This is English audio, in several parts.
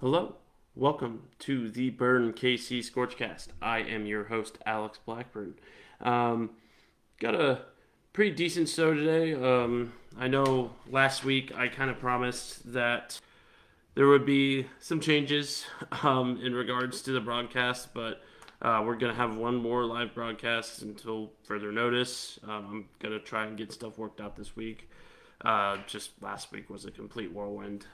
Hello, welcome to the Burn KC ScorchCast. I am your host, Alex Blackburn. Um, got a pretty decent show today. I know last week I kind of promised that there would be some changes in regards to the broadcast, but we're going to have one more live broadcast until further notice. I'm going to try and get stuff worked out this week. Just last week was a complete whirlwind.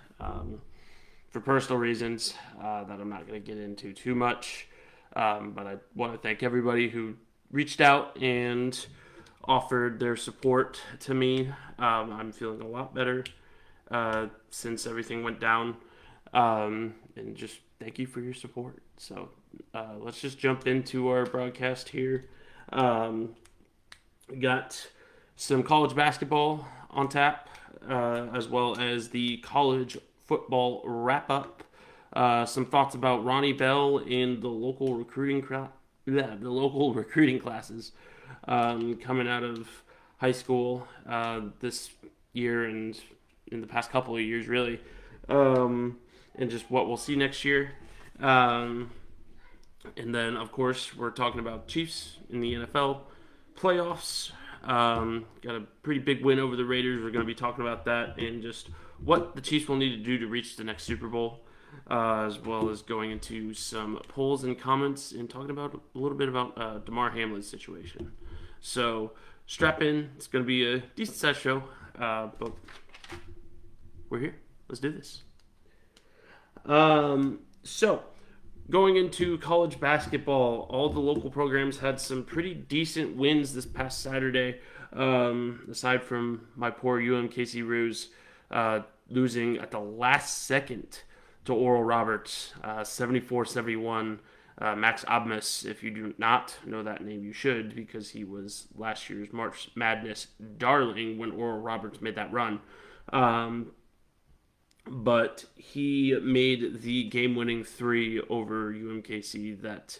For personal reasons that I'm not going to get into too much. But I want to thank everybody who reached out and offered their support to me. I'm feeling a lot better since everything went down. And just thank you for your support. So let's just jump into our broadcast here. We got some college basketball on tap, as well as the college football wrap up. Some thoughts about Ronnie Bell and the local recruiting classes coming out of high school this year and in the past couple of years, really, and just what we'll see next year. And then, of course, we're talking about Chiefs in the NFL playoffs. Got a pretty big win over the Raiders. We're going to be talking about that and just what the Chiefs will need to do to reach the next Super Bowl, as well as going into some polls and comments and talking about a little bit about Damar Hamlin's situation. So strap in. It's going to be a decent sized show, but we're here. Let's do this. So going into college basketball, all the local programs had some pretty decent wins this past Saturday. Aside from my poor UMKC Roos losing at the last second to Oral Roberts, 74-71. Max Abmas, if you do not know that name, you should, because he was last year's March Madness darling when Oral Roberts made that run. But he made the game-winning three over UMKC that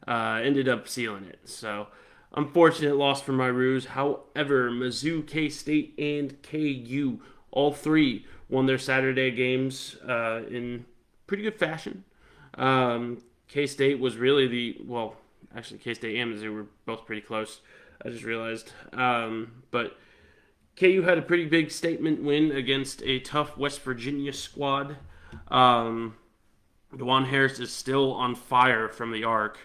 ended up sealing it. So, unfortunate loss for my Roos. However, Mizzou, K-State, and KU, all three won their Saturday games in pretty good fashion. K-State was really actually K-State and Mizzou were both pretty close. I just realized. But KU had a pretty big statement win against a tough West Virginia squad. DeJuan Harris is still on fire from the arc,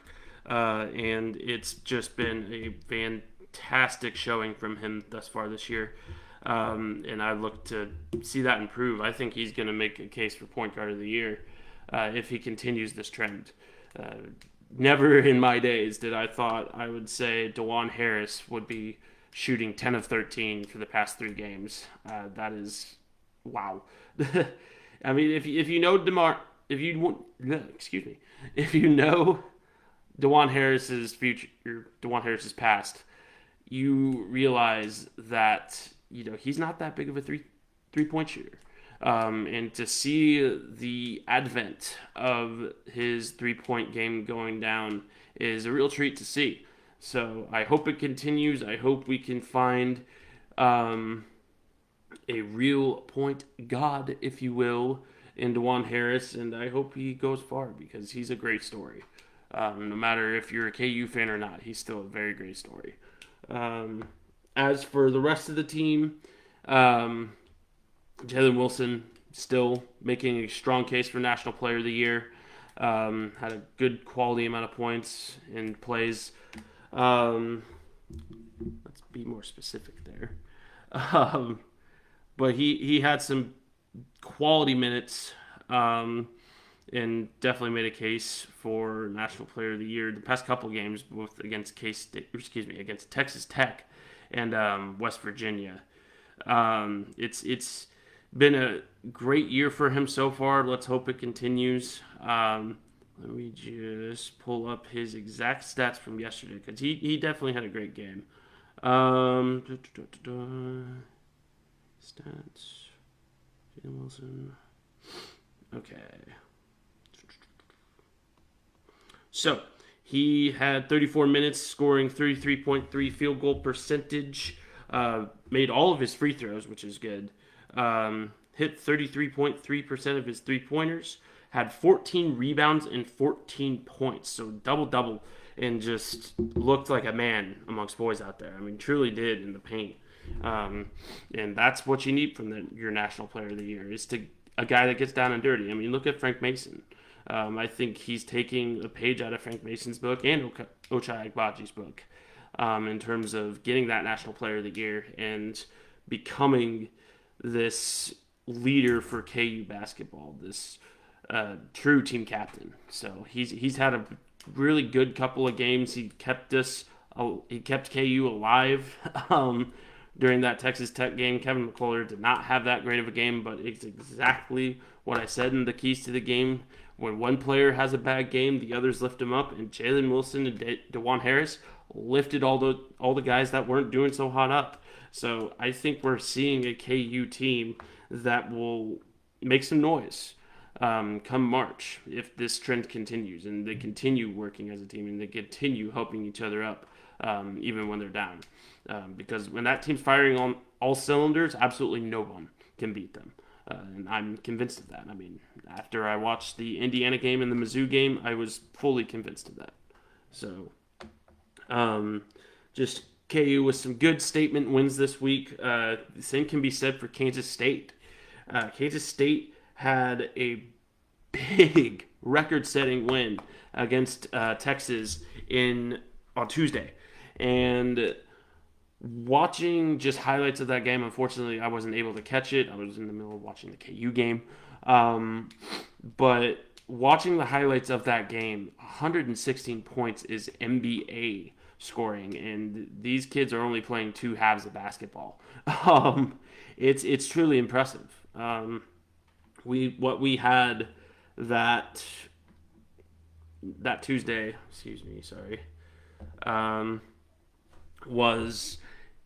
and it's just been a fantastic showing from him thus far this year. And I look to see that improve. I think he's going to make a case for point guard of the year if he continues this trend. Never in my days did I thought I would say DeJuan Harris would be shooting 10 of 13 for the past three games. That is wow. I mean, if you know if you know DeJuan Harris's future, DeJuan Harris's past, you realize that he's not that big of a three-point shooter. And to see the advent of his three-point game going down is a real treat to see. So I hope it continues. I hope we can find a real point god, if you will, in DeJuan Harris, and I hope he goes far because he's a great story. No matter if you're a KU fan or not, he's still a very great story. As for the rest of the team, Jalen Wilson still making a strong case for National Player of the Year. Had a good quality amount of points and plays. Let's be more specific there. But he had some quality minutes and definitely made a case for National Player of the Year. The past couple games, both against against Texas Tech and West Virginia. It's been a great year for him so far. Let's hope it continues. Let me just pull up his exact stats from yesterday because he definitely had a great game. Stats. Jalen Wilson. Okay. So he had 34 minutes, scoring 33.3 field goal percentage. Made all of his free throws, which is good. hit 33.3% of his three-pointers, had 14 rebounds and 14 points, so double-double, and just looked like a man amongst boys out there. I mean, truly did in the paint. And that's what you need from your National Player of the Year, is a guy that gets down and dirty. I mean, look at Frank Mason. I think he's taking a page out of Frank Mason's book and Ochai Agbaji's book in terms of getting that National Player of the Year and becoming this leader for KU basketball, this true team captain. So he's had a really good couple of games. He kept KU alive during that Texas Tech game. Kevin McCullough did not have that great of a game, but it's exactly what I said in the keys to the game. When one player has a bad game, the others lift him up, and Jalen Wilson and DeJuan Harris lifted all the guys that weren't doing so hot up. So I think we're seeing a KU team that will make some noise come March if this trend continues and they continue working as a team and they continue helping each other up even when they're down. Because when that team's firing on all cylinders, absolutely no one can beat them. And I'm convinced of that. I mean, after I watched the Indiana game and the Mizzou game, I was fully convinced of that. So, just KU with some good statement wins this week. The same can be said for Kansas State. Kansas State had a big record-setting win against Texas on Tuesday. And watching just highlights of that game, unfortunately, I wasn't able to catch it. I was in the middle of watching the KU game. But watching the highlights of that game, 116 points is NBA scoring, and these kids are only playing two halves of basketball. It's truly impressive. We had that Tuesday, was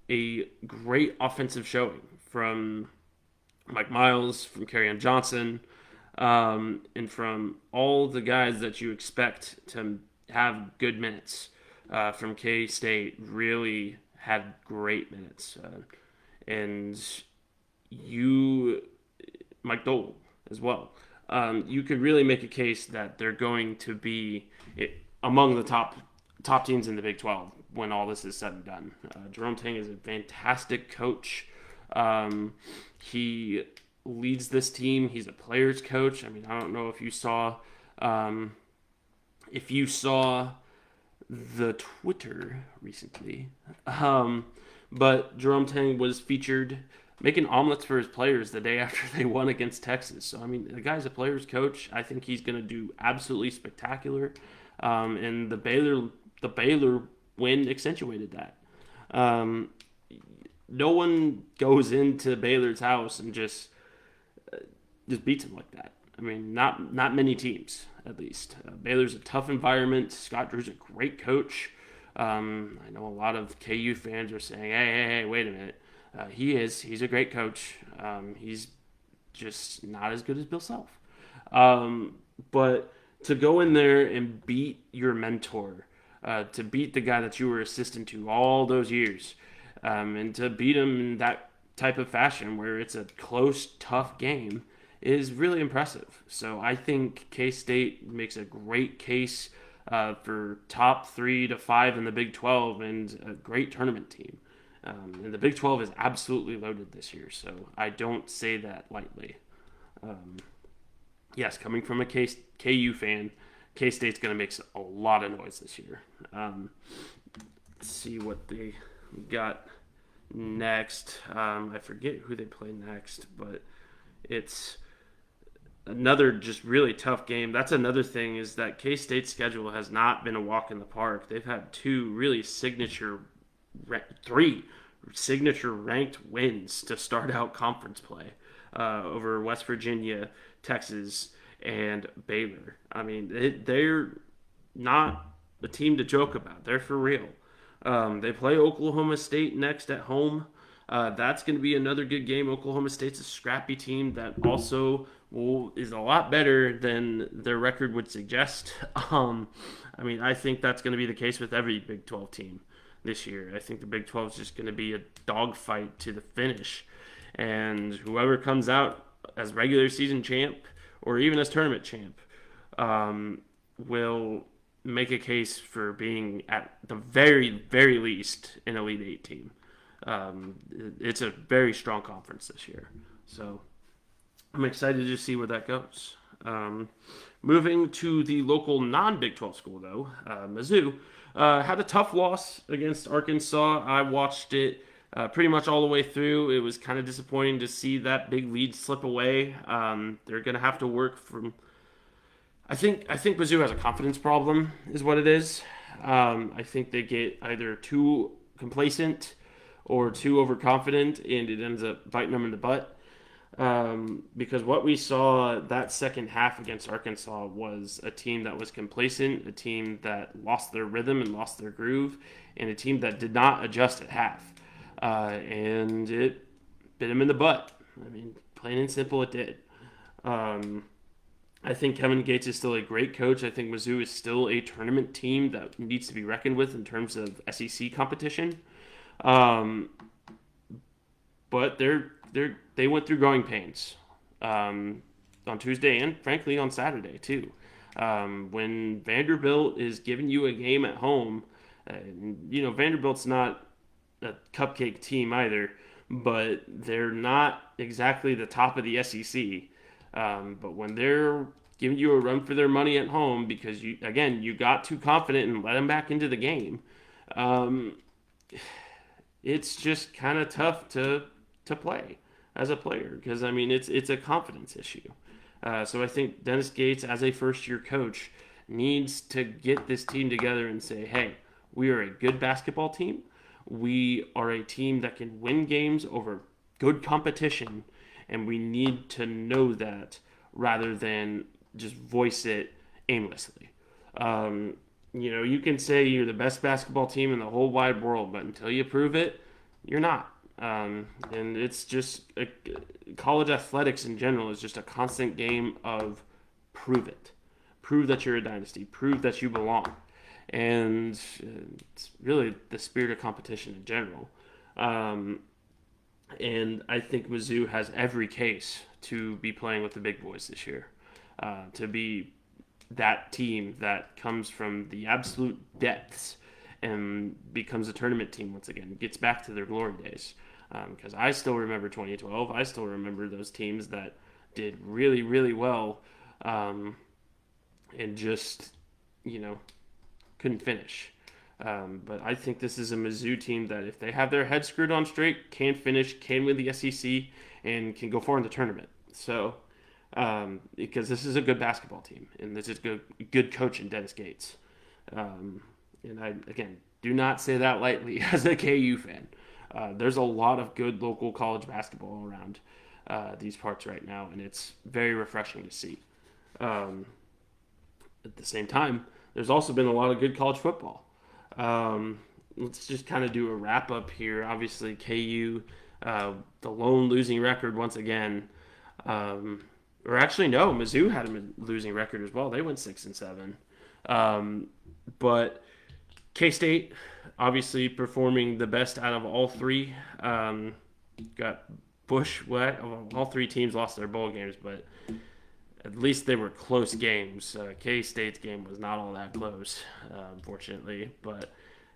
a great offensive showing from Mike Miles, from Kerryon Johnson, and from all the guys that you expect to have good minutes. From K-State, really had great minutes. And Mike Dole as well. You could really make a case that they're going to be among the top teams in the Big 12 when all this is said and done. Jerome Tang is a fantastic coach. He leads this team. He's a player's coach. I mean, I don't know if you saw the Twitter recently, but Jerome Tang was featured making omelets for his players the day after they won against Texas. So, I mean, the guy's a player's coach. I think he's going to do absolutely spectacular. And the Baylor win accentuated that. No one goes into Baylor's house and just beats them like that. I mean, not many teams, at least. Baylor's a tough environment. Scott Drew's a great coach. I know a lot of KU fans are saying, hey, wait a minute. He's a great coach. He's just not as good as Bill Self. But to go in there and beat your mentor, to beat the guy that you were assistant to all those years, and to beat him in that type of fashion where it's a close, tough game, is really impressive. So I think K-State makes a great case for top 3 to 5 in the Big 12 and a great tournament team. And the Big 12 is absolutely loaded this year, so I don't say that lightly. Yes, coming from a KU fan, K-State's going to make a lot of noise this year. Let's see what they got next. I forget who they play next, but it's another just really tough game. That's another thing, is that K-State's schedule has not been a walk in the park. They've had 3 signature ranked wins to start out conference play over West Virginia, Texas, and Baylor. I mean, they're not a team to joke about. They're for real. They play Oklahoma State next at home. That's going to be another good game. Oklahoma State's a scrappy team that also is a lot better than their record would suggest. I mean, I think that's going to be the case with every Big 12 team this year. I think the Big 12 is just going to be a dogfight to the finish. And whoever comes out as regular season champ or even as tournament champ, will make a case for being at the very, very least an Elite Eight team. It's a very strong conference this year. So I'm excited to see where that goes. Moving to the local non-Big 12 school, though, Mizzou had a tough loss against Arkansas. I watched it pretty much all the way through. It was kind of disappointing to see that big lead slip away. They're going to have to work from. I think Mizzou has a confidence problem, is what it is. I think they get either too complacent or too overconfident, and it ends up biting them in the butt. Because what we saw that second half against Arkansas was a team that was complacent, a team that lost their rhythm and lost their groove, and a team that did not adjust at half. And it bit them in the butt. I mean, plain and simple, it did. I think Kevin Gates is still a great coach. I think Mizzou is still a tournament team that needs to be reckoned with in terms of SEC competition. But they went through growing pains on Tuesday and, frankly, on Saturday, too. When Vanderbilt is giving you a game at home, Vanderbilt's not a cupcake team either, but they're not exactly the top of the SEC. But when they're giving you a run for their money at home because, you got too confident and let them back into the game, it's just kind of tough to play as a player because, it's a confidence issue. So I think Dennis Gates, as a first-year coach, needs to get this team together and say, hey, we are a good basketball team. We are a team that can win games over good competition, and we need to know that rather than just voice it aimlessly. You can say you're the best basketball team in the whole wide world, but until you prove it, you're not. And it's just college athletics in general is just a constant game of prove it. Prove that you're a dynasty. Prove that you belong. And it's really the spirit of competition in general. And I think Mizzou has every case to be playing with the big boys this year. To be that team that comes from the absolute depths and becomes a tournament team once again. Gets back to their glory days. Because I still remember 2012. I still remember those teams that did really, really well and just, couldn't finish. But I think this is a Mizzou team that if they have their head screwed on straight, can finish, can win the SEC, and can go far in the tournament. So, because this is a good basketball team, and this is good coach in Dennis Gates. And I, again, do not say that lightly as a KU fan. There's a lot of good local college basketball around these parts right now, and it's very refreshing to see. At the same time, there's also been a lot of good college football. Let's just kind of do a wrap up here. Obviously, KU, the lone losing record once again. Or actually, no, Mizzou had a losing record as well. They went 6-7. But K-State, obviously performing the best out of all three. Got Bushwhacked. All three teams lost their bowl games, but at least they were close games. K-State's game was not all that close, unfortunately. But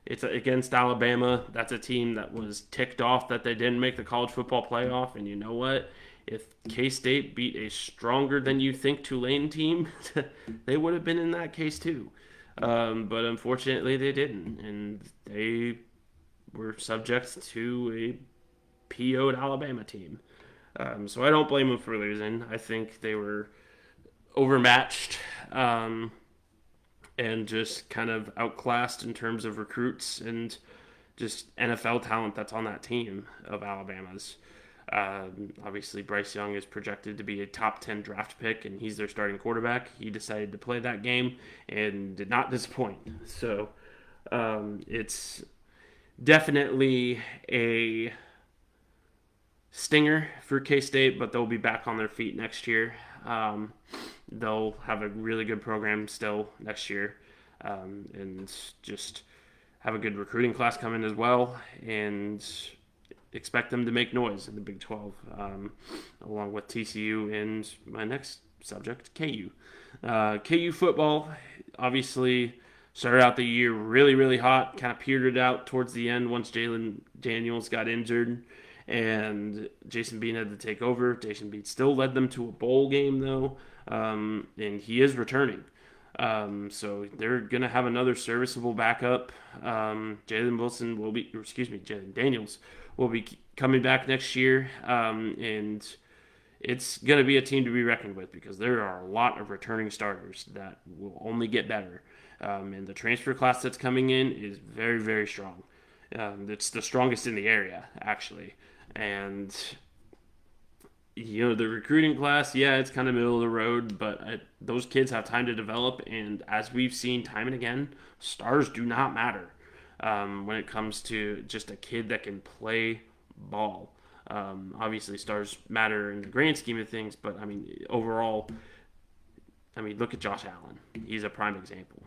it's against Alabama. That's a team that was ticked off that they didn't make the college football playoff. And you know what? If K-State beat a stronger than you think Tulane team, they would have been in that case too. But unfortunately they didn't. And they were subject to a PO'd Alabama team. So I don't blame them for losing. I think they were overmatched and just kind of outclassed in terms of recruits and just NFL talent that's on that team of Alabama's. Obviously, Bryce Young is projected to be a top 10 draft pick, and he's their starting quarterback. He decided to play that game and did not disappoint. So it's definitely a stinger for K-State, but they'll be back on their feet next year. They'll have a really good program still next year, and just have a good recruiting class coming as well. And expect them to make noise in the Big 12, along with TCU and my next subject, KU. KU football, obviously, started out the year really, really hot, kind of petered out towards the end once Jalen Daniels got injured and Jason Bean had to take over. Jason Bean still led them to a bowl game, though, and he is returning. So they're going to have another serviceable backup. Jalen Daniels will be coming back next year. And it's going to be a team to be reckoned with because there are a lot of returning starters that will only get better. And the transfer class that's coming in is very, very strong. It's the strongest in the area, actually. And the recruiting class, yeah, it's kind of middle of the road, but those kids have time to develop. And as we've seen time and again, stars do not matter when it comes to just a kid that can play ball. Obviously, stars matter in the grand scheme of things, but I mean, overall, look at Josh Allen. He's a prime example.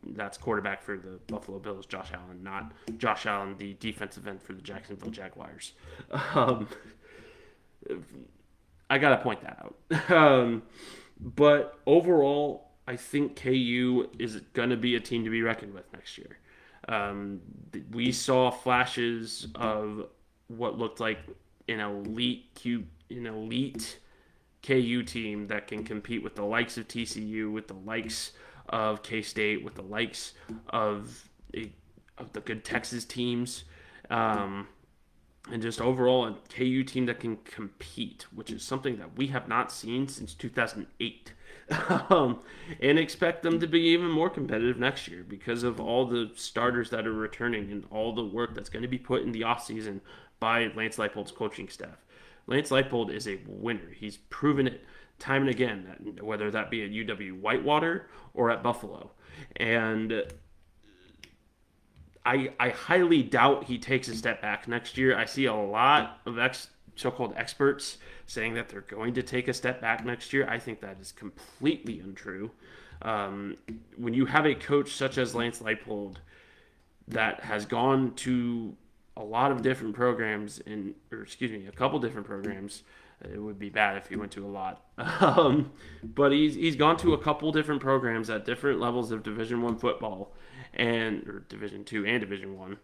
That's quarterback for the Buffalo Bills, Josh Allen, not Josh Allen, the defensive end for the Jacksonville Jaguars. I gotta point that out. But overall, I think KU is going to be a team to be reckoned with next year. We saw flashes of what looked like an elite KU team that can compete with the likes of TCU, with the likes of K-State, with the likes of the good Texas teams. And just overall a KU team that can compete, which is something that we have not seen since 2008. And expect them to be even more competitive next year because of all the starters that are returning and all the work that's going to be put in the offseason by Lance Leipold's coaching staff. Lance Leipold is a winner. He's proven it time and again, whether that be at UW Whitewater or at Buffalo. And I highly doubt he takes a step back next year. I see a lot of so-called experts saying that they're going to take a step back next year. I think that is completely untrue. When you have a coach such as Lance Leipold that has gone to a lot of different programs, a couple different programs. It would be bad if he went to a lot. But he's gone to a couple different programs at different levels of Division I football or Division II and Division I,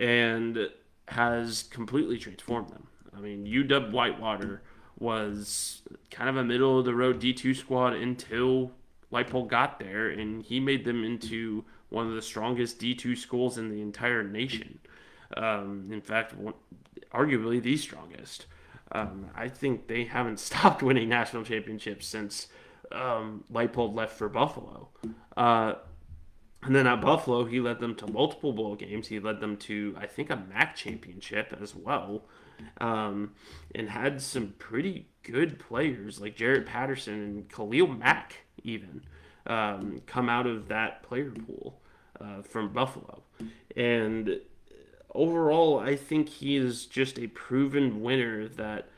and has completely transformed them. I mean, UW Whitewater was kind of a middle of the road D2 squad until Leipold got there, and he made them into one of the strongest D2 schools in the entire nation. In fact, arguably the strongest. I think they haven't stopped winning national championships since Leipold left for Buffalo. And then at Buffalo, he led them to multiple bowl games. He led them to, I think, a MAC championship as well. And had some pretty good players like Jarrett Patterson and Khalil Mack even come out of that player pool from Buffalo. And overall, I think he is just a proven winner that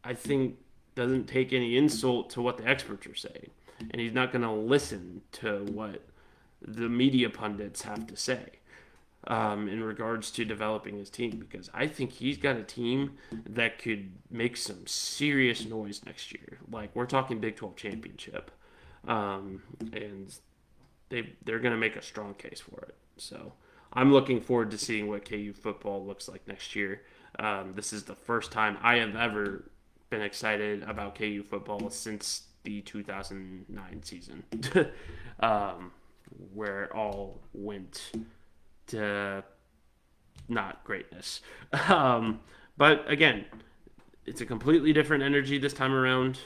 I think doesn't take any insult to what the experts are saying. And he's not going to listen to what the media pundits have to say in regards to developing his team, because I think he's got a team that could make some serious noise next year. Like, we're talking Big 12 championship. And they're going to make a strong case for it. So I'm looking forward to seeing what KU football looks like next year. This is the first time I have ever been excited about KU football since the 2009 season, where it all went to not greatness. But again, it's a completely different energy this time around.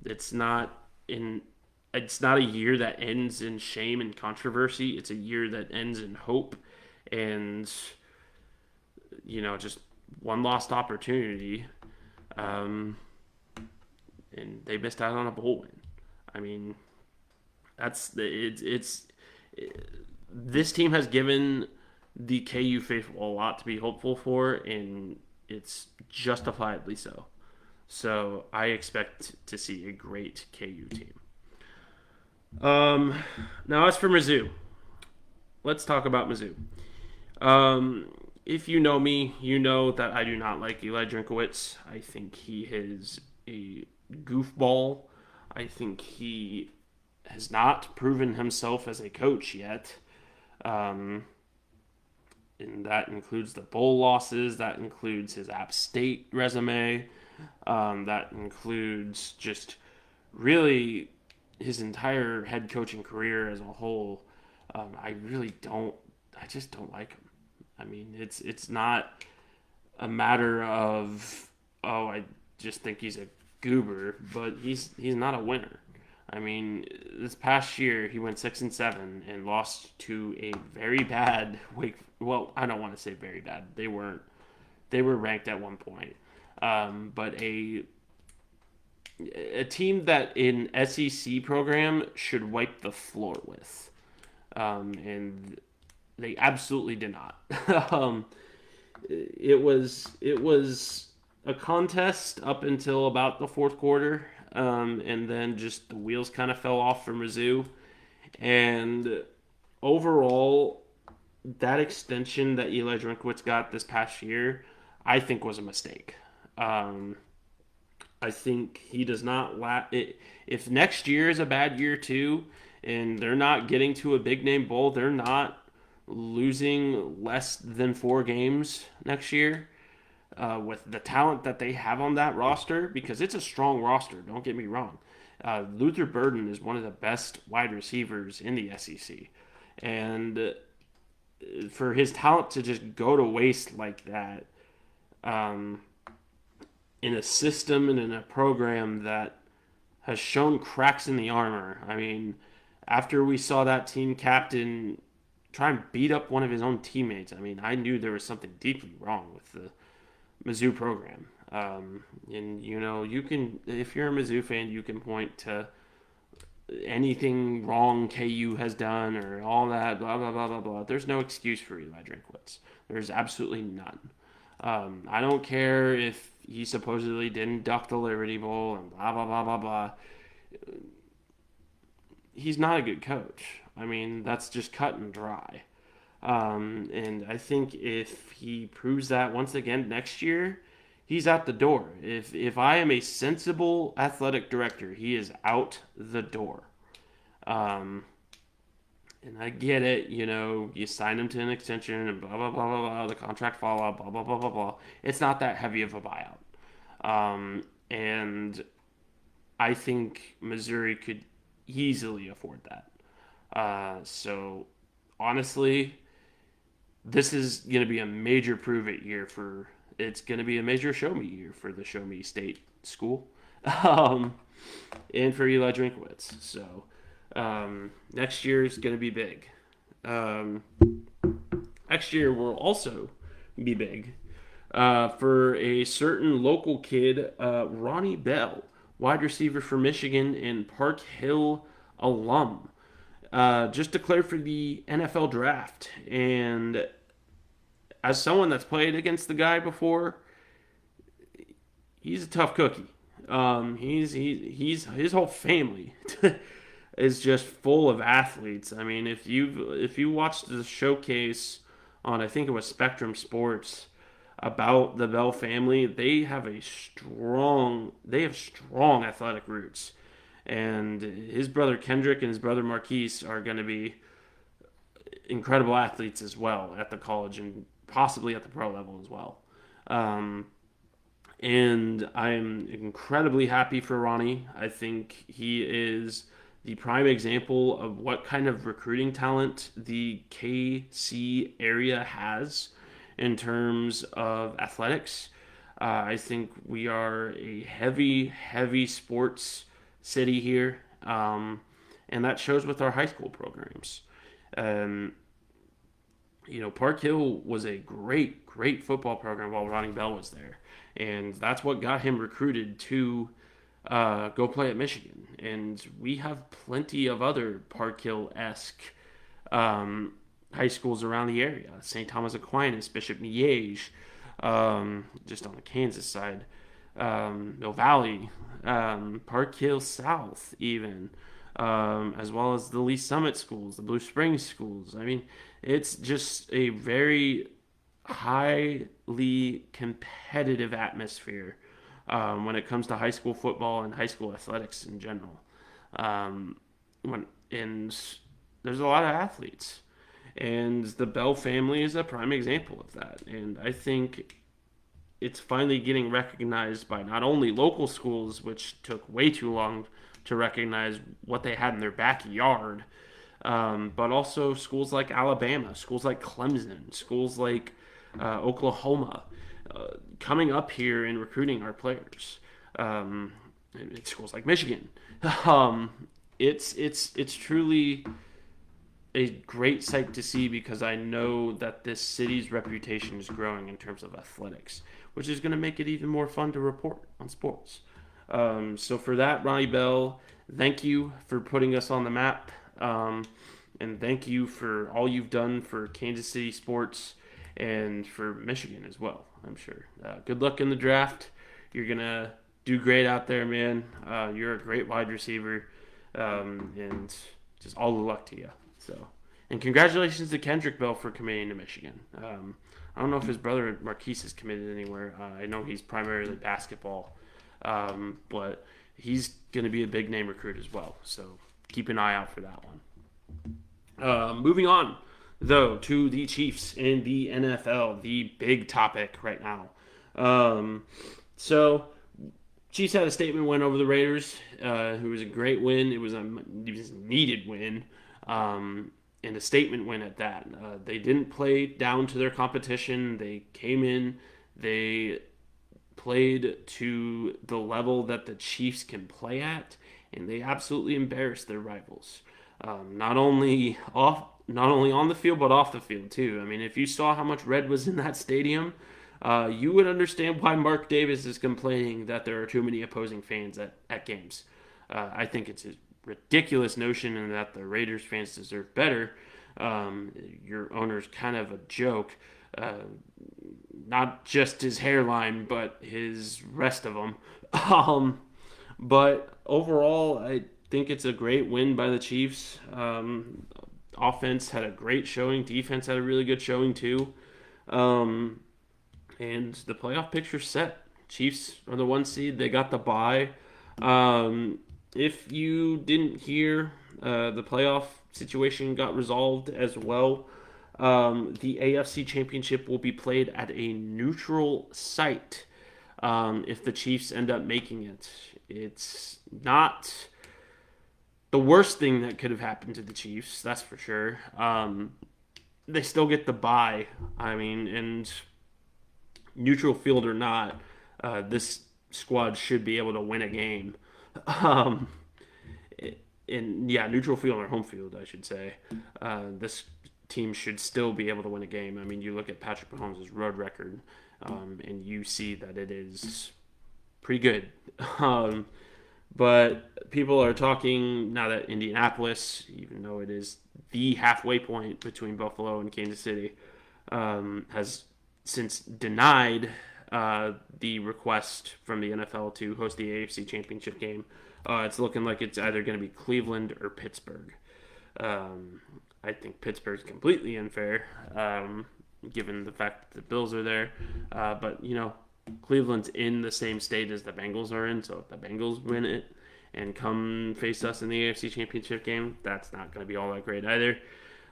It's not a year that ends in shame and controversy. It's a year that ends in hope and, just one lost opportunity. And they missed out on a bowl win. I mean, this team has given the KU faithful a lot to be hopeful for, and it's justifiably so. So I expect to see a great KU team. Now, as for Mizzou, let's talk about Mizzou. if you know me, you know that I do not like Eli Drinkowitz. I think he is a goofball. I think he has not proven himself as a coach yet. Um, and that includes the bowl losses. That includes his App State resume. That includes just really his entire head coaching career as a whole. I really don't. I just don't like him. I mean, it's not a matter of, oh, I just think he's a goober, but he's not a winner. I mean, this past year he went 6-7 and lost to a very bad Wake. Well, I don't want to say very bad. They weren't. They were ranked at one point, but a team that in SEC program should wipe the floor with, and they absolutely did not. It was a contest up until about the fourth quarter, and then just the wheels kind of fell off from Mizzou. And overall, that extension that Eli Drinkwitz got this past year, I think was a mistake. Um, I think he does not if next year is a bad year too, and they're not getting to a big name bowl, they're not losing less than 4 games next year with the talent that they have on that roster, because it's a strong roster. Don't get me wrong. Luther Burden is one of the best wide receivers in the SEC, and for his talent to just go to waste like that, um, in a system and in a program that has shown cracks in the armor. I mean, after we saw that team captain try and beat up one of his own teammates, I mean, I knew there was something deeply wrong with the Mizzou program. And, you can, if you're a Mizzou fan, you can point to anything wrong KU has done or all that, blah, blah, blah, blah, blah. There's no excuse for Eli Drinkwitz. There's absolutely none. I don't care if he supposedly didn't duck the Liberty Bowl and blah, blah, blah, blah, blah. He's not a good coach. I mean, that's just cut and dry. And I think if he proves that once again next year, he's out the door. If I am a sensible athletic director, he is out the door. Um, and I get it, you sign him to an extension and blah, blah, blah, blah, blah, the contract fallout, blah, blah, blah, blah, blah. It's not that heavy of a buyout. And I think Missouri could easily afford that. So, honestly, this is going to be a major prove it year it's going to be a major show me year for the Show Me State school. Um, and for Eli Drinkwitz. So, next year is going to be big. Next year will also be big for a certain local kid, Ronnie Bell, wide receiver for Michigan and Park Hill alum. Just declared for the NFL draft. And as someone that's played against the guy before, he's a tough cookie. He's his whole family is just full of athletes. I mean, if you watched the showcase on, I think it was Spectrum Sports, about the Bell family, they have strong athletic roots. And his brother Kendrick and his brother Marquise are going to be incredible athletes as well at the college and possibly at the pro level as well. And I'm incredibly happy for Ronnie. I think he is the prime example of what kind of recruiting talent the KC area has in terms of athletics. I think we are a heavy sports city here, and that shows with our high school programs. Um, Park Hill was a great football program while Ronnie Bell was there, and that's what got him recruited to go play at Michigan. And we have plenty of other Park Hill-esque high schools around the area: St. Thomas Aquinas, Bishop Miege, just on the Kansas side, Mill Valley, Park Hill South, even, as well as the Lee Summit schools, the Blue Springs schools. I mean, it's just a very highly competitive atmosphere when it comes to high school football and high school athletics in general. Um, and there's a lot of athletes, and the Bell family is a prime example of that. And I think it's finally getting recognized by not only local schools, which took way too long to recognize what they had in their backyard, but also schools like Alabama, schools like Clemson, schools like Oklahoma, coming up here and recruiting our players. Um, Schools like Michigan. Um, it's truly a great sight to see because I know that this city's reputation is growing in terms of athletics, which is going to make it even more fun to report on sports. So for that, Ronnie Bell, thank you for putting us on the map, and thank you for all you've done for Kansas City sports and for Michigan as well. I'm sure. Good luck in the draft. You're gonna do great out there, man. You're a great wide receiver, and just all the luck to you. So, and congratulations to Kendrick Bell for committing to Michigan. I don't know if his brother Marquise is committed anywhere. I know he's primarily basketball, but he's going to be a big name recruit as well. So keep an eye out for that one. Moving on, though, to the Chiefs in the NFL, the big topic right now. So Chiefs had a statement win over the Raiders. It was a great win. It was a needed win. And a statement win at that. They didn't play down to their competition. They came in, they played to the level that the Chiefs can play at, and they absolutely embarrassed their rivals. Not only on the field, but off the field too. I mean, if you saw how much red was in that stadium, you would understand why Mark Davis is complaining that there are too many opposing fans at games. I think it's a ridiculous notion and that the Raiders fans deserve better. Your owner's kind of a joke. Not just his hairline, but his rest of them. But overall, I think it's a great win by the Chiefs. Offense had a great showing. Defense had a really good showing too. And the playoff picture's set. Chiefs are the 1 seed. They got the bye. If you didn't hear, the playoff situation got resolved as well. The AFC Championship will be played at a neutral site if the Chiefs end up making it. It's not the worst thing that could have happened to the Chiefs, that's for sure. They still get the bye. I mean, and neutral field or not, this squad should be able to win a game. Um, neutral field or home field, I should say. This team should still be able to win a game. I mean, you look at Patrick Mahomes' road record, and you see that it is pretty good. But people are talking now that Indianapolis, even though it is the halfway point between Buffalo and Kansas City, has since denied the request from the NFL to host the AFC Championship game. It's looking like it's either going to be Cleveland or Pittsburgh. I think Pittsburgh's completely unfair, given the fact that the Bills are there. But, Cleveland's in the same state as the Bengals are in, so if the Bengals win it and come face us in the AFC Championship game, that's not going to be all that great either.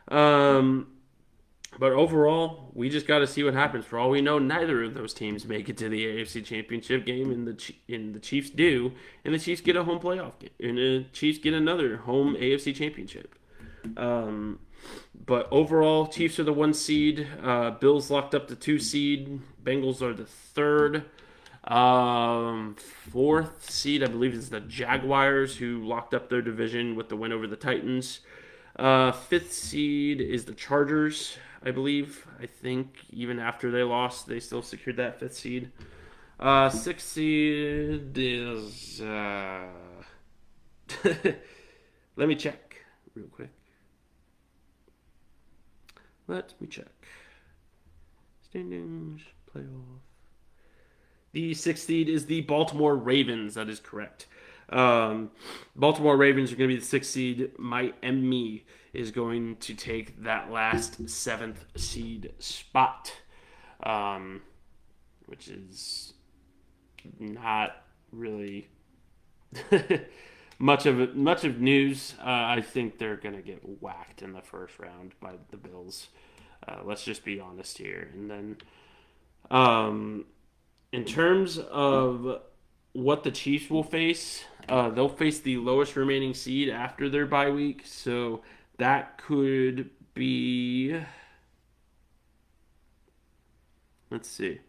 But overall, we just got to see what happens. For all we know, neither of those teams make it to the AFC Championship game, and the Chiefs do, and the Chiefs get a home playoff game, and the Chiefs get another home AFC Championship. But overall, Chiefs are the 1 seed. Bills locked up the 2 seed. Bengals are the 3rd. 4th seed, I believe, is the Jaguars, who locked up their division with the win over the Titans. 5th seed is the Chargers, I believe. I think even after they lost, they still secured that 5th seed. 6th seed is... Let me check real quick. Let me check. Standings, playoff. The 6th seed is the Baltimore Ravens. That is correct. Baltimore Ravens are going to be the 6th seed. Miami is going to take that last 7th seed spot. which is not really much of news. I think they're gonna get whacked in the first round by the Bills. Let's just be honest here. And then, in terms of what the Chiefs will face, they'll face the lowest remaining seed after their bye week. So that could be. Let's see.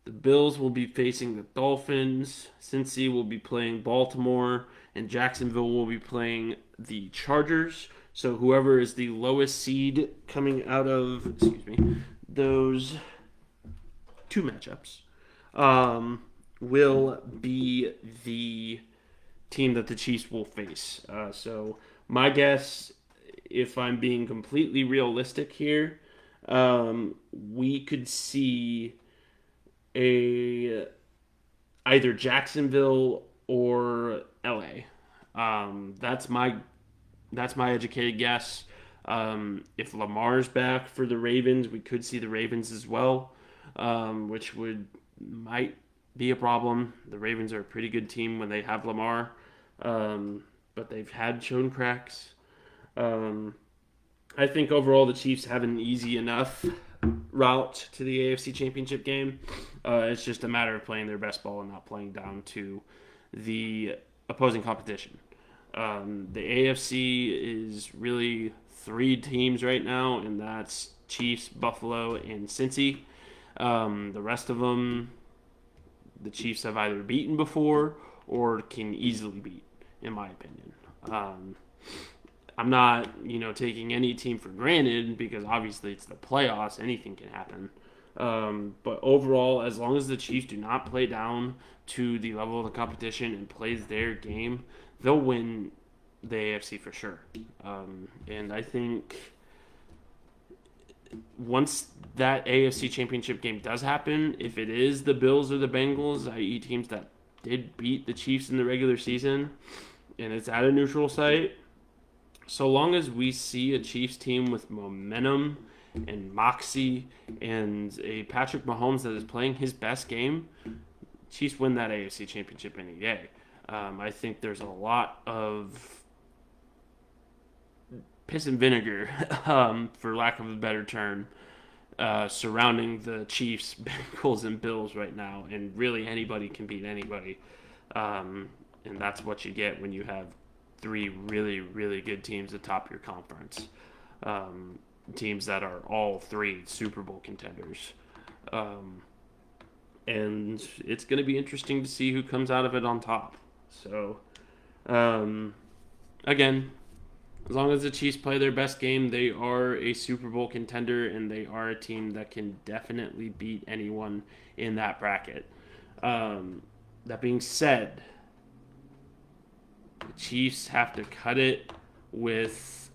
The Bills will be facing the Dolphins. Cincy will be playing Baltimore, and Jacksonville will be playing the Chargers. So whoever is the lowest seed coming out of those two matchups will be the team that the Chiefs will face. So my guess, if I'm being completely realistic here, we could see either Jacksonville or LA. That's my educated guess. If Lamar's back for the Ravens, we could see the Ravens as well, which might be a problem. The Ravens are a pretty good team when they have Lamar, but they've had shown cracks. I think overall the Chiefs have an easy enough route to the AFC Championship game. It's just a matter of playing their best ball and not playing down to the opposing competition. The AFC is really three teams right now, and that's Chiefs, Buffalo, and Cincy. The rest of them, the Chiefs have either beaten before or can easily beat, in my opinion. I'm not, taking any team for granted because obviously it's the playoffs. Anything can happen. But overall, as long as the Chiefs do not play down to the level of the competition and plays their game, they'll win the AFC for sure. And I think once that AFC Championship game does happen, if it is the Bills or the Bengals, i.e. teams that did beat the Chiefs in the regular season, and it's at a neutral site, so long as we see a Chiefs team with momentum and moxie and a Patrick Mahomes that is playing his best game, Chiefs win that AFC Championship any day. I think there's a lot of piss and vinegar, for lack of a better term, surrounding the Chiefs, Bengals, and Bills right now, and really anybody can beat anybody. And that's what you get when you have three really, really good teams atop your conference. Teams that are all three Super Bowl contenders. And it's going to be interesting to see who comes out of it on top. So, again, as long as the Chiefs play their best game, they are a Super Bowl contender, and they are a team that can definitely beat anyone in that bracket. That being said, the Chiefs have to cut it with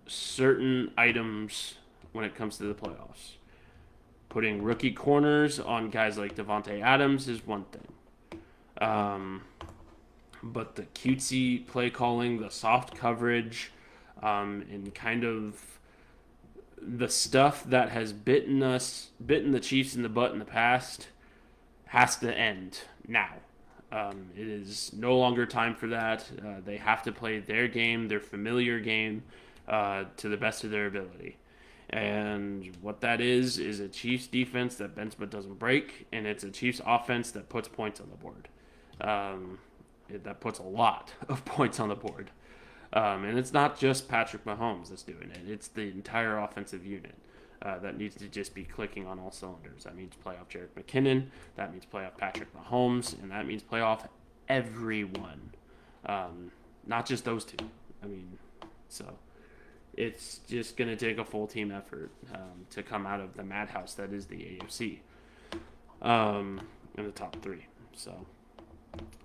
certain items when it comes to the playoffs. Putting rookie corners on guys like Devontae Adams is one thing. But the cutesy play calling, the soft coverage, and kind of the stuff that has bitten the Chiefs in the butt in the past has to end now. It is no longer time for that. They have to play their game, their familiar game, to the best of their ability. And what that is a Chiefs defense that bends but doesn't break, and it's a Chiefs offense that puts points on the board. That puts a lot of points on the board. And it's not just Patrick Mahomes that's doing it. It's the entire offensive unit that needs to just be clicking on all cylinders. That means playoff Jerick McKinnon. That means playoff Patrick Mahomes. And that means playoff everyone. Not just those two. So it's just going to take a full team effort to come out of the madhouse that is the AFC in the top three. So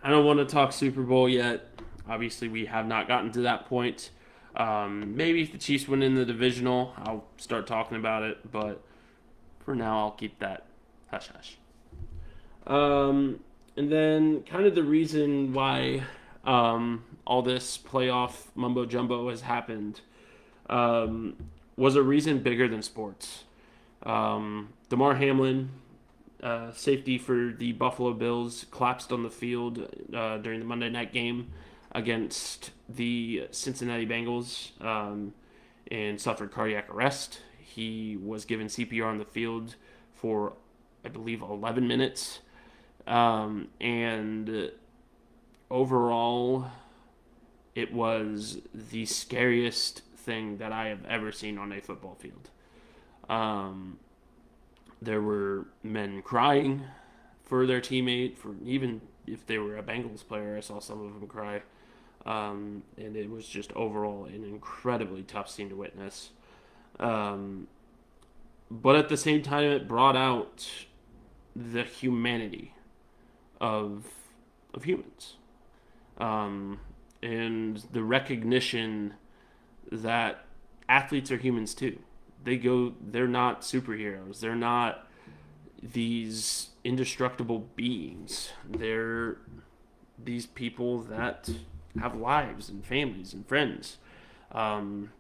I don't want to talk Super Bowl yet. Obviously, we have not gotten to that point. Maybe if the Chiefs win in the divisional, I'll start talking about it. But for now, I'll keep that hush-hush. And then kind of the reason why all this playoff mumbo-jumbo has happened was a reason bigger than sports. Damar Hamlin, safety for the Buffalo Bills, collapsed on the field during the Monday night game against the Cincinnati Bengals and suffered cardiac arrest. He was given CPR on the field for, I believe, 11 minutes. And overall, it was the scariest thing that I have ever seen on a football field. Um, there were men crying for their teammate, for even if they were a Bengals player, I saw some of them cry. And it was just overall an incredibly tough scene to witness. Um, but at the same time, it brought out the humanity of of humans, um, and the recognition that athletes are humans too. They're not superheroes. They're not these indestructible beings. They're these people that have lives and families and friends, um,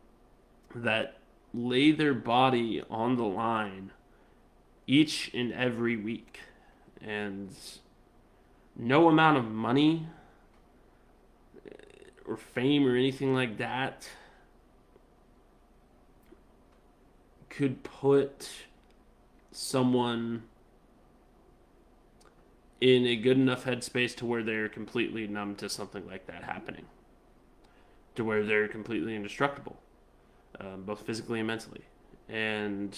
that lay their body on the line each and every week. And no amount of money or fame or anything like that could put someone in a good enough headspace to where they're completely numb to something like that happening, to where they're completely indestructible, both physically and mentally. And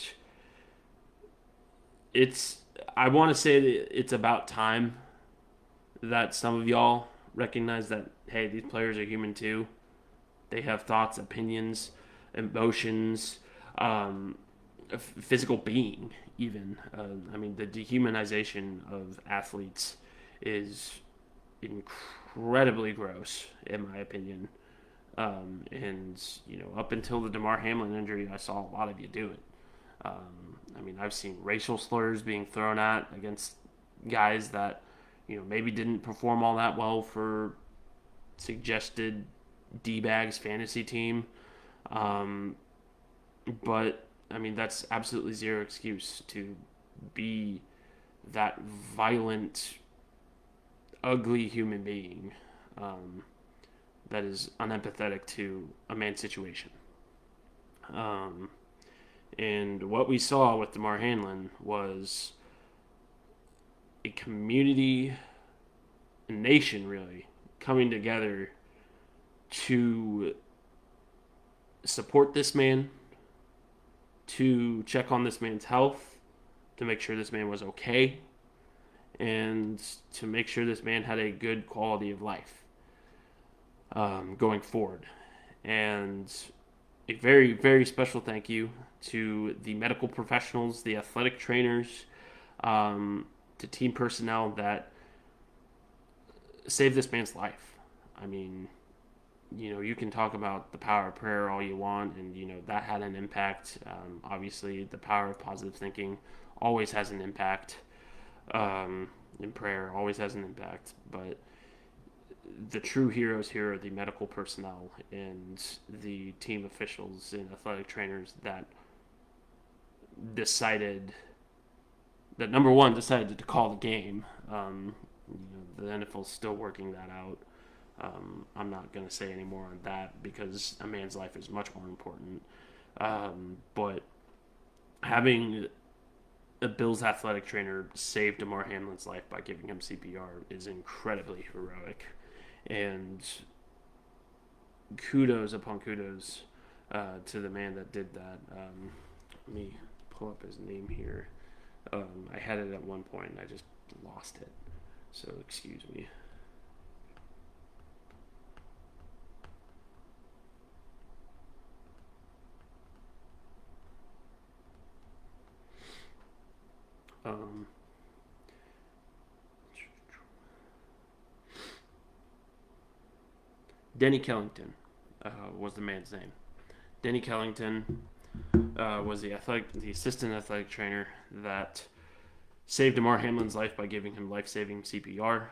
it's, I want to say that it's about time that some of y'all recognize that, hey, these players are human too. They have thoughts, opinions, emotions, physical being, even. I mean, the dehumanization of athletes is incredibly gross, in my opinion. And, up until the Damar Hamlin injury, I saw a lot of you do it. I mean, I've seen racial slurs being thrown at against guys that, maybe didn't perform all that well for suggested D-Bags fantasy team. But I mean, that's absolutely zero excuse to be that violent, ugly human being, that is unempathetic to a man's situation. Um, and what we saw with Damar Hamlin was a community, a nation really, coming together to support this man, to check on this man's health, to make sure this man was okay, and to make sure this man had a good quality of life, going forward. And a very, very special thank you to the medical professionals, the athletic trainers, to team personnel that saved this man's life. I mean, you can talk about the power of prayer all you want, and, that had an impact. Obviously, the power of positive thinking always has an impact, and prayer always has an impact. But the true heroes here are the medical personnel and the team officials and athletic trainers that decided that, number one, decided to call the game. The NFL is still working that out. I'm not going to say any more on that because a man's life is much more important. But having a Bills athletic trainer save Damar Hamlin's life by giving him CPR is incredibly heroic. And kudos upon kudos to the man that did that. Let me pull up his name here. I had it at one point and I just lost it. So excuse me. Denny Kellington was the man's name. Denny Kellington was the assistant athletic trainer that saved Damar Hamlin's life by giving him life-saving CPR.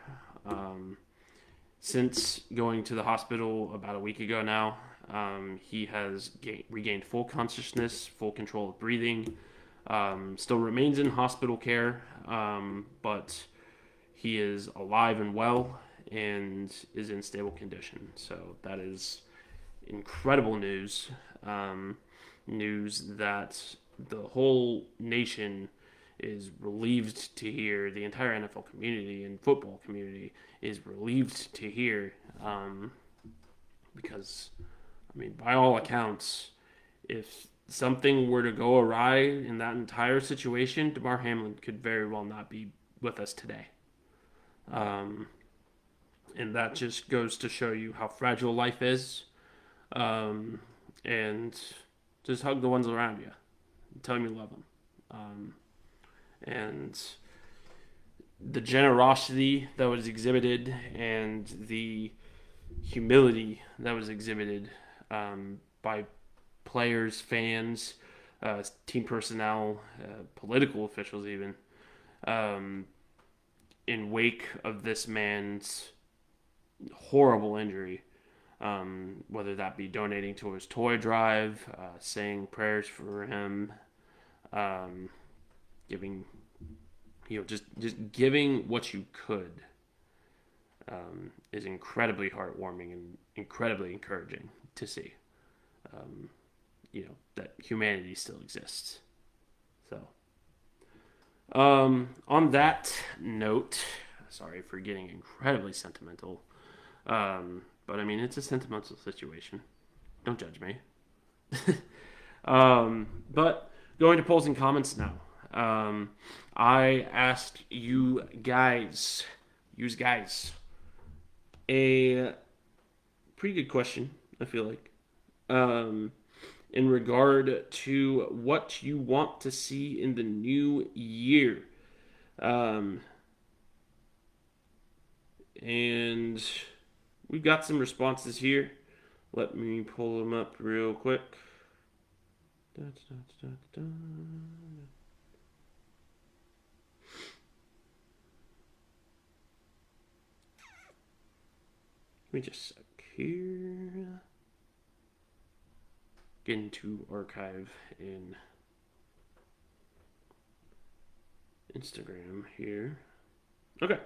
Since going to the hospital about a week ago now, he has regained full consciousness, full control of breathing. Still remains in hospital care, but he is alive and well and is in stable condition. So that is incredible news. News that the whole nation is relieved to hear. The entire NFL community and football community is relieved to hear, because, I mean, by all accounts, if something were to go awry in that entire situation, Damar Hamlin could very well not be with us today. Um, and that just goes to show you how fragile life is. And just hug the ones around you. Tell them you love them. And the generosity that was exhibited and the humility that was exhibited, by players, fans, team personnel, political officials, even, in wake of this man's horrible injury, whether that be donating to his toy drive, saying prayers for him, giving, just giving what you could, is incredibly heartwarming and incredibly encouraging to see. That humanity still exists. So, on that note, sorry for getting incredibly sentimental. But I mean, it's a sentimental situation. Don't judge me. But going to polls and comments now. I asked you guys, a pretty good question, I feel like, in regard to what you want to see in the new year. And we've got some responses here. Let me pull them up real quick. Give me just a sec here. Get into archive in Instagram here. Okay.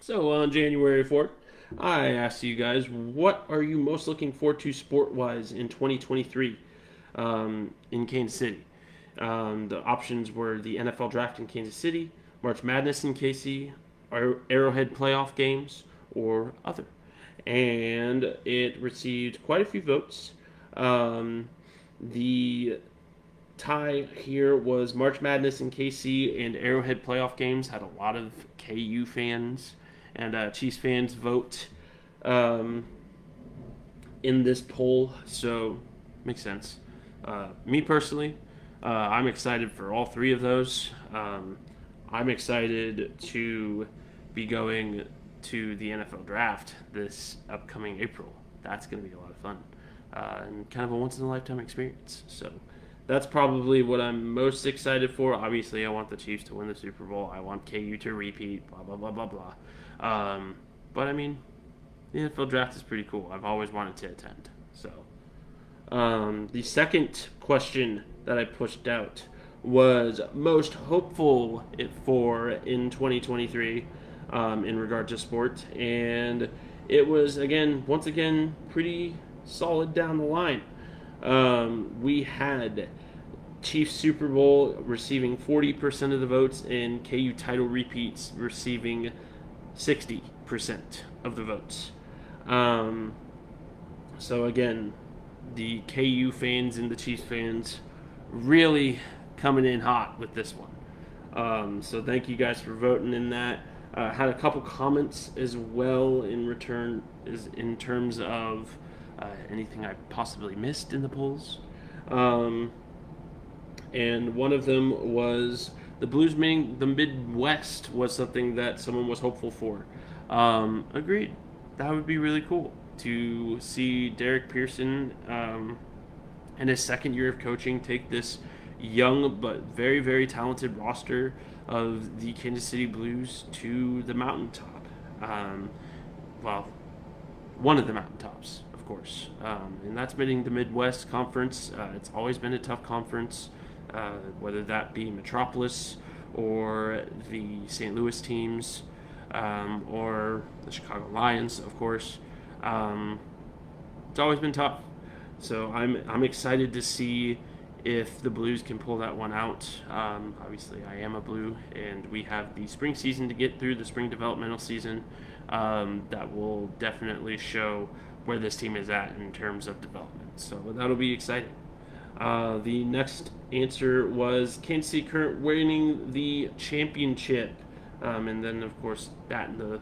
So on January 4th, I asked you guys, what are you most looking forward to sport-wise in 2023 in Kansas City? The options were the NFL Draft in Kansas City, March Madness in KC, Arrowhead playoff games, or other. And it received quite a few votes. The tie here was March Madness in KC and Arrowhead playoff games. Had a lot of KU fans and Chiefs fans vote in this poll, so makes sense. Me personally, I'm excited for all three of those. I'm excited to be going to the NFL Draft this upcoming April. That's going to be a lot of fun and kind of a once-in-a-lifetime experience. So that's probably what I'm most excited for. Obviously, I want the Chiefs to win the Super Bowl. I want KU to repeat, blah, blah, blah, blah, blah. But, I mean, the NFL Draft is pretty cool. I've always wanted to attend. So, the second question that I pushed out was most hopeful for in 2023 in regard to sport. And it was, once again, pretty solid down the line. We had Chiefs Super Bowl receiving 40% of the votes and KU title repeats receiving 60% of the votes. So again, the KU fans and the Chiefs fans really coming in hot with this one. So thank you guys for voting in that. Had a couple comments as well in return, in terms of anything I possibly missed in the polls. And one of them was the Blues winning the Midwest was something that someone was hopeful for. Agreed. That would be really cool to see Derek Pearson in his second year of coaching take this young but very, very talented roster of the Kansas City Blues to the mountaintop. Well, one of the mountaintops, of course. And that's been the Midwest Conference. It's always been a tough conference. whether that be Metropolis or the St. Louis teams, or the Chicago Lions, of course. It's always been tough. So I'm excited to see if the Blues can pull that one out. Obviously, I am a Blue, and we have the spring season to get through, the spring developmental season. That will definitely show where this team is at in terms of development. So that'll be exciting. The next answer was Kansas City Current winning the championship. And then, of course, that and the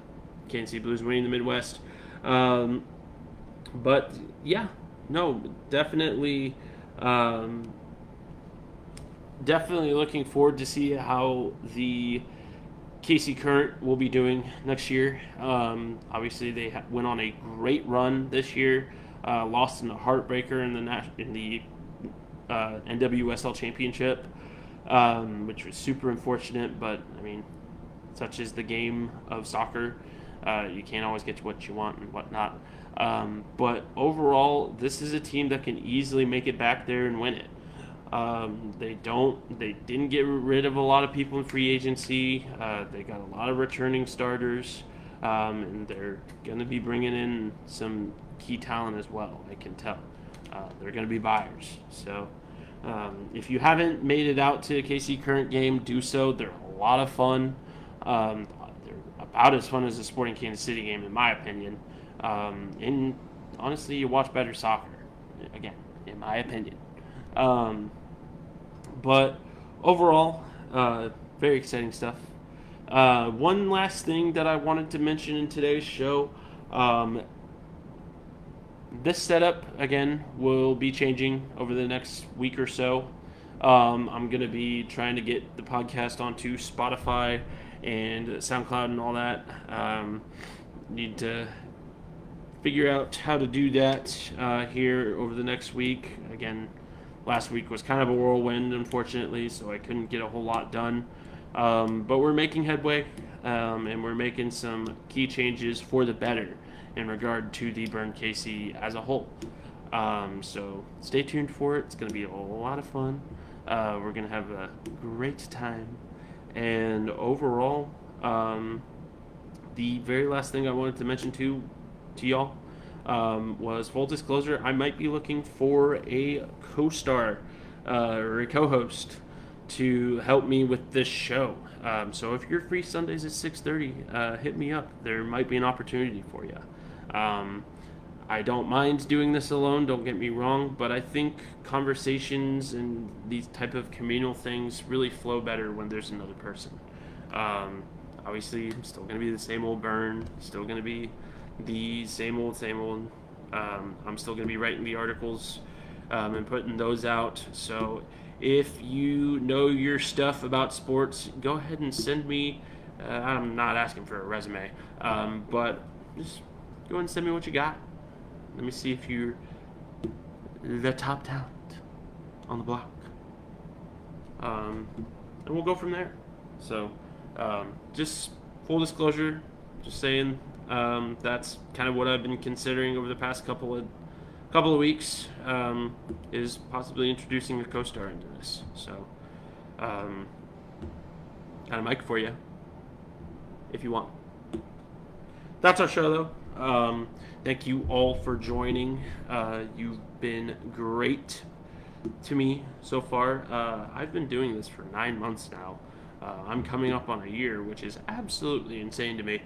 Kansas City Blues winning the Midwest. But, yeah, no, definitely looking forward to see how the KC Current will be doing next year. Obviously, they went on a great run this year, lost in a heartbreaker in the NWSL Championship, which was super unfortunate. But I mean, such is the game of soccer. You can't always get to what you want and whatnot. But overall, this is a team that can easily make it back there and win it. They didn't get rid of a lot of people in free agency. They got a lot of returning starters, and they're going to be bringing in some key talent as well. I can tell. They're going to be buyers. So if you haven't made it out to a KC Current game, do so. They're a lot of fun. They're about as fun as a Sporting Kansas City game, in my opinion. And honestly, you watch better soccer, again, in my opinion. But overall, very exciting stuff. One last thing that I wanted to mention in today's show. This setup, again, will be changing over the next week or so. I'm going to be trying to get the podcast onto Spotify and SoundCloud and all that. Need to figure out how to do that here over the next week. Again, last week was kind of a whirlwind, unfortunately, so I couldn't get a whole lot done. But we're making headway, and we're making some key changes for the better in regard to the Burn KC as a whole. So stay tuned for it. It's going to be a lot of fun. We're going to have a great time. And overall, the very last thing I wanted to mention to y'all was full disclosure. I might be looking for a co-star or a co-host to help me with this show. So if you're free Sundays at 6:30, hit me up. There might be an opportunity for you. I don't mind doing this alone, don't get me wrong, but I think conversations and these type of communal things really flow better when there's another person. Obviously, I'm still going to be the same old Burn, still going to be the same old. I'm still going to be writing the articles and putting those out. So if you know your stuff about sports, go ahead and send me. I'm not asking for a resume, but just go ahead and send me what you got. Let me see if you're the top talent on the block. And we'll go from there. So, just full disclosure, just saying, that's kind of what I've been considering over the past couple of weeks, is possibly introducing a co-star into this. So, got a mic for you if you want. That's our show, though. Thank you all for joining. You've been great to me so far. I've been doing this for 9 months now. I'm coming up on a year, which is absolutely insane to me.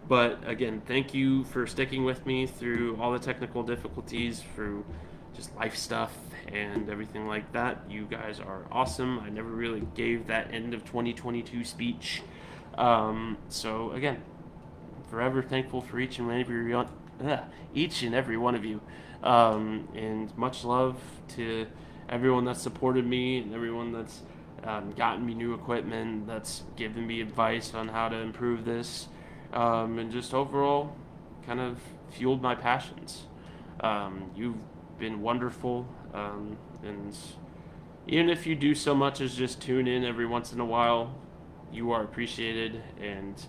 But again, thank you for sticking with me through all the technical difficulties, through just life stuff and everything like that. You guys are awesome. I never really gave that end of 2022 speech. So again, forever thankful for each and every one of you. And much love to everyone that's supported me and everyone that's gotten me new equipment, that's given me advice on how to improve this, and just overall kind of fueled my passions. You've been wonderful, and even if you do so much as just tune in every once in a while, you are appreciated, and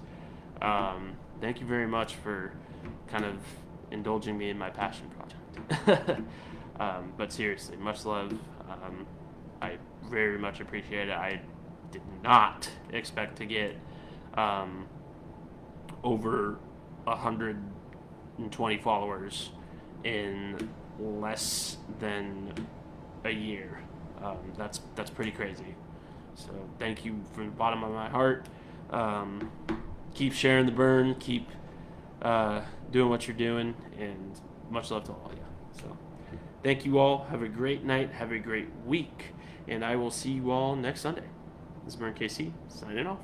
thank you very much for kind of indulging me in my passion project. But seriously, much love. I very much appreciate it. I did not expect to get over 120 followers in less than a year. That's pretty crazy. So thank you from the bottom of my heart. Keep sharing the burn. Keep doing what you're doing, and much love to all of you. So thank you all. Have a great night. Have a great week, and I will see you all next Sunday. This is Burn KC signing off.